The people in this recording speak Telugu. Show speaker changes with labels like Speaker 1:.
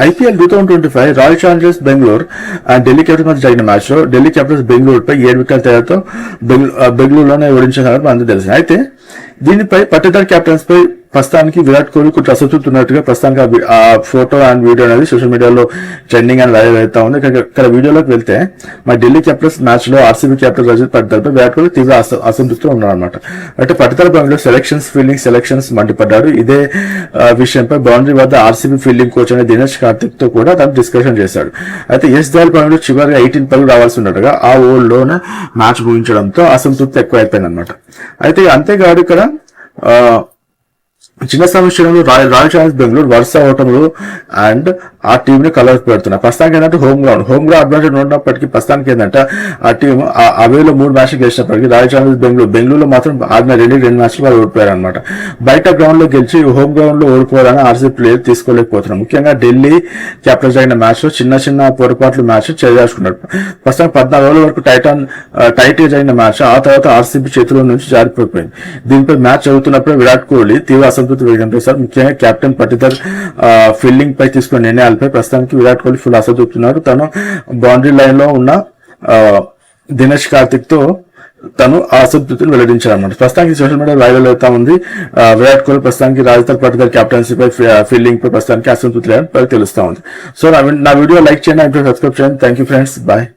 Speaker 1: IPL 2025 royal Challengers Bengaluru and Delhi Capitals మధ్య జరిగిన మ్యాచ్ లో ఢిల్లీ క్యాపిటల్స్ బెంగళూరుపై 7 వికెట్ల తేడాతో బెంగళూరులోనే ఓడించిన సంగతి మనకు తెలిసింది. అయితే దీనిపై పట్టేదార్ క్యాప్టెన్స్ పై ప్రస్తుతానికి విరాట్ కోహ్లీ కొంచెం అసంతృప్తున్నట్టుగా ప్రస్తుతానికి ఆ ఫోటో అండ్ వీడియో అనేది సోషల్ మీడియాలో ట్రెండింగ్ అని వైరల్ అవుతా ఉంది. ఇక్కడ వీడియోలోకి వెళ్తే మా ఢిల్లీ క్యాపిటల్స్ మ్యాచ్ లో ఆర్సీబీ క్యాప్టెన్ రజత్ పట్టిదార్పై విరాట్ కోహ్లీ తీవ్ర అసంతృప్తితో ఉన్నాడు అనమాట. అంటే పట్టిదార్ బెంగళూరు ఫీల్డింగ్ సెలక్షన్స్ మండిపడ్డాడు. ఇదే విషయంపై బౌండరీ వద్ద ఆర్సీబీ ఫీల్డింగ్ కోచ్ అనే దినేష్ కార్తిక్ తో కూడా తను డిస్కషన్ చేశాడు. అయితే ఎస్ దయాల్ బెంగళూరు చివరిగా 18 పరుగులు రావాల్సి ఉన్నట్టుగా ఆ ఓవర్లోనే మ్యాచ్ ముగించడంతో అసంతృప్తి ఎక్కువ అయిపోయింది అనమాట. అయితే అంతేకాదు ఇక్కడ చిన్న సమస్యలు రాయల్ ఛాలెంజర్స్ బెంగళూరు వరుస ఓటములు అండ్ ఆ టీం ని కలర్ పెడుతున్నారు. ప్రస్తుతానికి ఏంటంటే హోమ్ గ్రౌండ్ అడ్వాంటేజ్ ఉన్నప్పటికీ ప్రస్తుతానికి ఏంటంటే ఆ టీం అవేలో 3 మ్యాచ్లు గెలిచినప్పటికీ రాయల్ ఛాలెంజర్స్ బెంగళూరులో మాత్రం ఆడిన 2 మ్యాచ్లు వాళ్ళు ఓడిపోయారు అనమాట. బయట గ్రౌండ్ లో గెలిచి హోమ్ గ్రౌండ్ లో ఓడిపోవాలని ఆర్సీబీ ప్లేయర్ తీసుకోలేకపోతున్నారు. ముఖ్యంగా ఢిల్లీ క్యాపిటల్స్ అయిన మ్యాచ్ లో చిన్న పొరపాట్లు మ్యాచ్ చేయాల్సుకున్నారు. ప్రస్తుతం 14 రోజుల వరకు టైట్ ఏజ్ అయిన మ్యాచ్ ఆ తర్వాత ఆర్సీబీ చేతుల నుంచి జారిపోయింది. దీనిపై మ్యాచ్ జరుగుతున్నప్పుడు విరాట్ కోహ్లీ తీవ్ర అసంతృప్తి వ్యక్తం చేశారు. ముఖ్యంగా కెప్టెన్ పట్టిదార్ ఫీల్డింగ్ పై తీసుకున్న నిర్ణయాలపై ప్రస్తుతానికి విరాట్ కోహ్లీ ఫుల్ అసంతృప్తున్నారు. తను బౌండరీ లైన్ లో ఉన్న దినేష్ కార్తిక్ తో తను అసంతృప్తిని వెల్లడించారు అనమాట. ప్రస్తుతానికి సోషల్ మీడియా వైరల్ అవుతా ఉంది. విరాట్ కోహ్లీ ప్రస్తుతానికి రజత్ పట్టిదార్ కెప్టెన్సీ పై ఫీల్డింగ్ పై ప్రస్తుతానికి అసంతృప్తి తెలుస్తా ఉంది. సో నా వీడియో లైక్ చేయండి, సబ్స్క్రైబ్ చేయండి. Thank you friends, bye.